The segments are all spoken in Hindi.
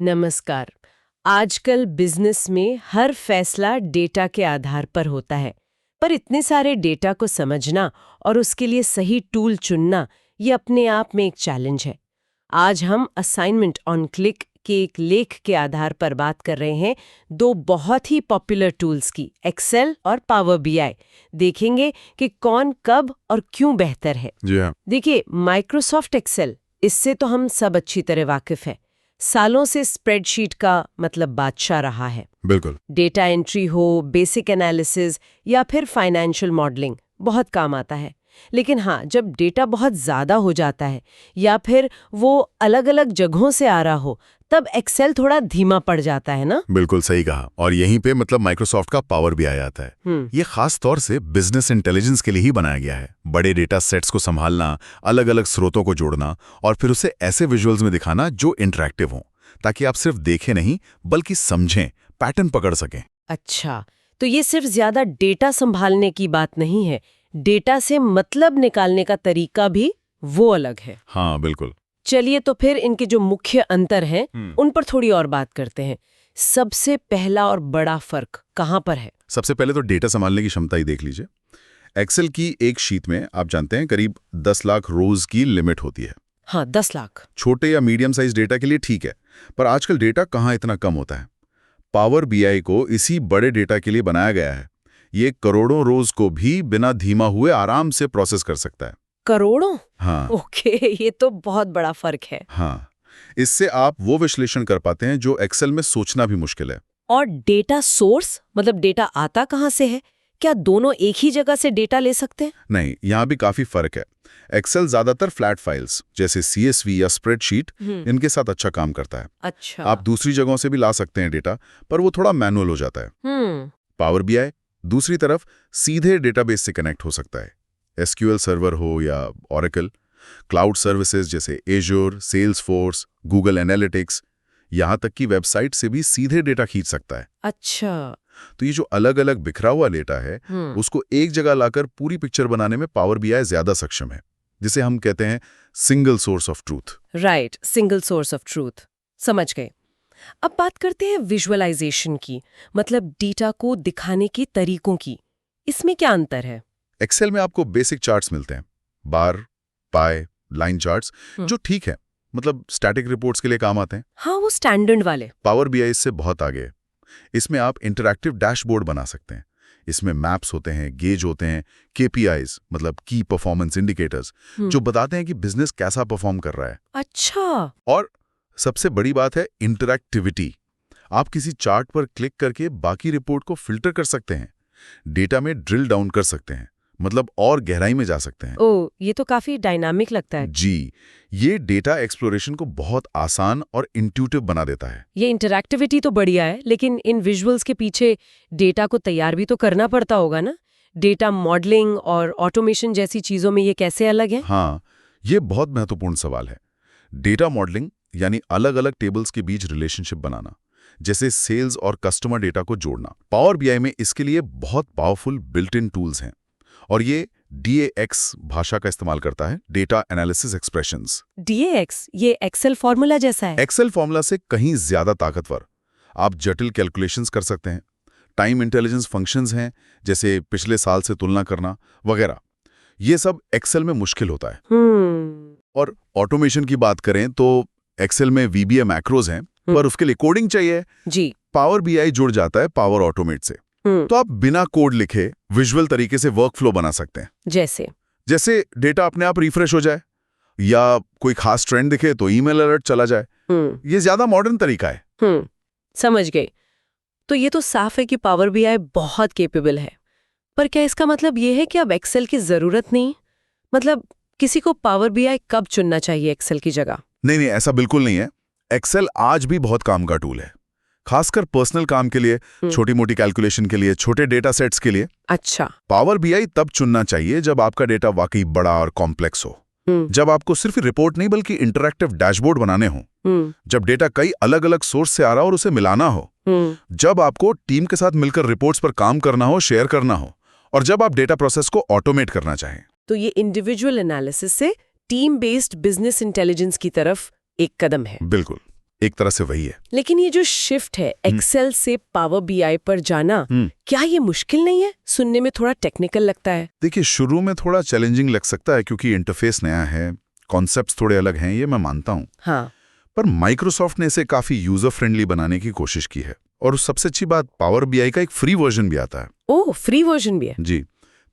नमस्कार। आजकल बिजनेस में हर फैसला डेटा के आधार पर होता है, पर इतने सारे डेटा को समझना और उसके लिए सही टूल चुनना ये अपने आप में एक चैलेंज है। आज हम असाइनमेंट ऑन क्लिक के एक लेख के आधार पर बात कर रहे हैं दो बहुत ही पॉपुलर टूल्स की, एक्सेल और पावर बीआई। देखेंगे कि कौन कब और क्यों बेहतर है। जी हाँ। देखिए, माइक्रोसॉफ्ट एक्सेल, इससे तो हम सब अच्छी तरह वाकिफ हैं। सालों से स्प्रेडशीट का मतलब बादशाह रहा है। बिल्कुल। डेटा एंट्री हो, बेसिक एनालिसिस या फिर फाइनेंशियल मॉडलिंग बहुत काम आता है। लेकिन हाँ, जब डेटा बहुत ज़्यादा हो जाता है या फिर वो अलग अलग जगहों से आ रहा हो, तब एक्सेल थोड़ा धीमा पड़ जाता है ना। बिल्कुल सही कहा। और यहीं पे मतलब माइक्रोसॉफ्ट का पावर भी आ जाता है। ये खास तौर से बिजनेस इंटेलिजेंस के लिए ही बनाया गया है। बड़े डेटा सेट्स को संभालना, अलग अलग स्रोतों को जोड़ना और फिर उसे ऐसे विजुअल्स में दिखाना जो इंटरैक्टिव हों, ताकि आप सिर्फ देखें नहीं बल्कि समझें, पैटर्न पकड़ सकें। अच्छा, तो ये सिर्फ ज्यादा डेटा संभालने की बात नहीं है, डेटा से मतलब निकालने का तरीका भी वो अलग है। हाँ बिल्कुल। चलिए, तो फिर इनके जो मुख्य अंतर हैं उन पर थोड़ी और बात करते हैं। सबसे पहला और बड़ा फर्क कहाँ पर है? सबसे पहले तो डेटा संभालने की क्षमता ही देख लीजिए। एक्सेल की एक शीट में आप जानते हैं करीब 10 लाख रोज की लिमिट होती है। हाँ, 10 लाख। छोटे या मीडियम साइज डेटा के लिए ठीक है, पर आजकल डेटा कहाँ इतना कम होता है। पावर बीआई को इसी बड़े डेटा के लिए बनाया गया है। ये करोड़ों रोज को भी बिना धीमा हुए आराम से प्रोसेस कर सकता है। करोड़ों? हाँ। ओके, ये तो बहुत बड़ा फर्क है। हाँ, इससे आप वो विश्लेषण कर पाते हैं जो एक्सेल में सोचना भी मुश्किल है। और डेटा सोर्स मतलब डेटा आता कहाँ से है? क्या दोनों एक ही जगह से डेटा ले सकते हैं? नहीं, यहाँ भी काफी फर्क है। एक्सेल ज्यादातर फ्लैट फाइल्स जैसे CSV या स्प्रेडशीट इनके साथ अच्छा काम करता है। अच्छा। आप दूसरी जगहों से भी ला सकते हैं डेटा, पर वो थोड़ा मैनुअल हो जाता है। पावर बीआई दूसरी तरफ सीधे डेटाबेस से कनेक्ट हो सकता है। SQL सर्वर हो या Oracle, क्लाउड सर्विसेज जैसे एज्योर, सेल्सफोर्स, गूगल एनालिटिक्स, यहाँ तक कि वेबसाइट से भी सीधे डेटा खींच सकता है। अच्छा। तो ये जो अलग अलग बिखरा हुआ डेटा है उसको एक जगह लाकर पूरी पिक्चर बनाने में पावर बीआई ज्यादा सक्षम है, जिसे हम कहते हैं single source of truth. Right, single source of truth. समझ गए। अब बात करते हैं विजुअलाइजेशन की, मतलब डेटा को दिखाने के तरीकों की। इसमें क्या अंतर है? एक्सेल में आपको बेसिक चार्ट्स मिलते हैं, बार, पाई, लाइन चार्ट्स, जो ठीक है, मतलब स्टैटिक रिपोर्ट्स के लिए काम आते हैं। हाँ, वो स्टैंडर्ड वाले। पावर बीआई इससे बहुत आगे है। इसमें आप इंटरैक्टिव डैशबोर्ड बना सकते हैं। इसमें मैप्स होते हैं, गेज होते हैं, KPIs मतलब की परफॉर्मेंस इंडिकेटर्स, जो बताते हैं कि बिजनेस कैसा परफॉर्म कर रहा है। अच्छा। और सबसे बड़ी बात है इंटरैक्टिविटी। आप किसी चार्ट पर क्लिक करके बाकी रिपोर्ट को फिल्टर कर सकते हैं, डेटा में ड्रिल डाउन कर सकते हैं, मतलब और गहराई में जा सकते हैं। ओह, ये तो काफी डायनामिक लगता है। जी, ये डेटा एक्सप्लोरेशन को बहुत आसान और इंट्यूटिव बना देता है। ये इंटरैक्टिविटी तो बढ़िया है, लेकिन इन विजुअल्स के पीछे डेटा को तैयार भी तो करना पड़ता होगा ना। डेटा मॉडलिंग और ऑटोमेशन जैसी चीजों में ये कैसे अलग है? हाँ, ये बहुत महत्वपूर्ण सवाल है। डेटा मॉडलिंग यानी अलग अलग टेबल्स के बीच रिलेशनशिप बनाना, जैसे सेल्स और कस्टमर डेटा को जोड़ना। पावर बीआई में इसके लिए बहुत पावरफुल बिल्ट इन टूल्स हैं, और ये DAX भाषा का इस्तेमाल करता है, डेटा एनालिसिस एक्सप्रेशंस। DAX ये एक्सेल फॉर्मूला जैसा है? एक्सेल फॉर्मूला से कहीं ज्यादा ताकतवर। आप जटिल कैलकुलेशंस कर सकते हैं। टाइम इंटेलिजेंस फंक्शंस हैं, जैसे पिछले साल से तुलना करना वगैरह। ये सब एक्सेल में मुश्किल होता है। और ऑटोमेशन की बात करें तो एक्सेल में VBA मैक्रोज हैं, पर उसके लिए कोडिंग चाहिए। जी। पावर बीआई जुड़ जाता है पावर ऑटोमेट से। तो आप बिना कोड लिखे विजुअल तरीके से वर्कफ्लो बना सकते हैं। जैसे डेटा अपने आप रिफ्रेश हो जाए, या कोई खास ट्रेंड दिखे तो ईमेल अलर्ट चला जाए। ये ज्यादा मॉडर्न तरीका है। समझ गए। तो ये तो साफ है कि पावर बीआई बहुत कैपेबल है, पर क्या इसका मतलब ये है कि अब एक्सेल की जरूरत नहीं? मतलब किसी को पावर बीआई कब चुनना चाहिए एक्सेल की जगह? नहीं, ऐसा बिल्कुल नहीं है। एक्सेल आज भी बहुत काम का टूल है, खासकर पर्सनल काम के लिए, छोटी मोटी कैलकुलेशन के लिए, छोटे डेटा सेट्स के लिए। अच्छा। पावर बीआई तब चुनना चाहिए जब आपका डेटा वाकई बड़ा और कॉम्प्लेक्स हो, जब आपको सिर्फ रिपोर्ट नहीं बल्कि इंटरैक्टिव डैशबोर्ड बनाने हो, जब डेटा कई अलग अलग सोर्स से आ रहा हो और उसे मिलाना हो, जब आपको टीम के साथ मिलकर रिपोर्ट्स पर काम करना हो, शेयर करना हो, और जब आप डेटा प्रोसेस को ऑटोमेट करना चाहें। तो ये इंडिविजुअल एनालिसिस से टीम बेस्ड बिजनेस इंटेलिजेंस की तरफ एक कदम है। बिल्कुल। एक तरह से वही है। लेकिन ये जो शिफ्ट है एक्सेल से पावर बीआई पर जाना, क्या ये मुश्किल नहीं है? सुनने में थोड़ा टेक्निकल लगता है। देखिए, शुरू में थोड़ा चैलेंजिंग लग सकता है क्योंकि इंटरफेस नया है, कॉन्सेप्ट्स थोड़े अलग हैं, ये मैं मानता हूँ। हाँ। पर माइक्रोसॉफ्ट ने इसे काफी यूजर फ्रेंडली बनाने की कोशिश की है। और सबसे अच्छी बात, पावर बीआई का एक फ्री वर्जन भी आता है। ओह, फ्री वर्जन भी है? जी,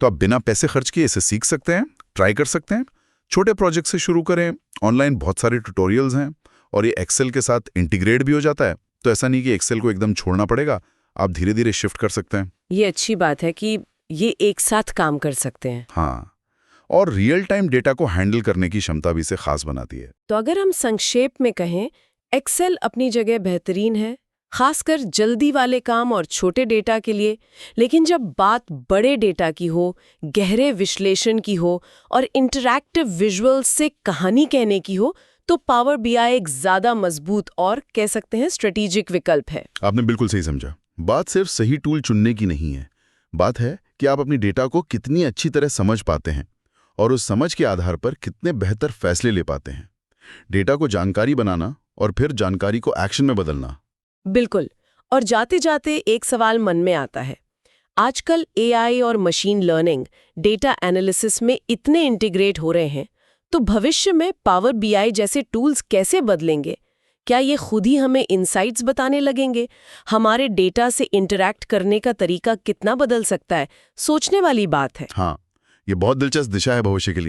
तो आप बिना पैसे खर्च किए इसे सीख सकते हैं, ट्राई कर सकते हैं। छोटे प्रोजेक्ट से शुरू करें, ऑनलाइन बहुत सारे ट्यूटोरियल्स हैं और ये एक्सेल के साथ इंटीग्रेट भी हो जाता है। तो ऐसा नहीं कि एक्सेल को एकदम छोड़ना पड़ेगा, आप धीरे धीरे शिफ्ट कर सकते हैं। ये अच्छी बात है कि ये एक साथ काम कर सकते हैं। हाँ, और रियल टाइम डेटा को हैंडल करने की क्षमता भी इसे खास बनाती है। तो अगर हम संक्षेप में कहें, एक्सेल अपनी जगह बेहतरीन है, खासकर जल्दी वाले काम और छोटे डेटा के लिए। लेकिन जब बात बड़े डेटा की हो, गहरे विश्लेषण की हो और इंटरैक्टिव विजुअल्स से कहानी कहने की हो, तो पावर बीआई एक ज्यादा मजबूत और कह सकते हैं स्ट्रेटेजिक विकल्प है। आपने बिल्कुल सही समझा। बात सिर्फ सही टूल चुनने की नहीं है, बात है कि आप अपनी डेटा को कितनी अच्छी तरह समझ पाते हैं और उस समझ के आधार पर कितने बेहतर फैसले ले पाते हैं। डेटा को जानकारी बनाना और फिर जानकारी को एक्शन में बदलना। बिल्कुल। और जाते जाते एक सवाल मन में आता है, आजकल एआई और मशीन लर्निंग डेटा एनालिसिस में इतने इंटीग्रेट हो रहे हैं, तो भविष्य में पावर बीआई जैसे टूल्स कैसे बदलेंगे? क्या ये खुद ही हमें इनसाइट्स बताने लगेंगे? हमारे डेटा से इंटरैक्ट करने का तरीका कितना बदल सकता है? सोचने वाली बात है। हाँ, ये बहुत दिलचस्प दिशा है भविष्य के लिए।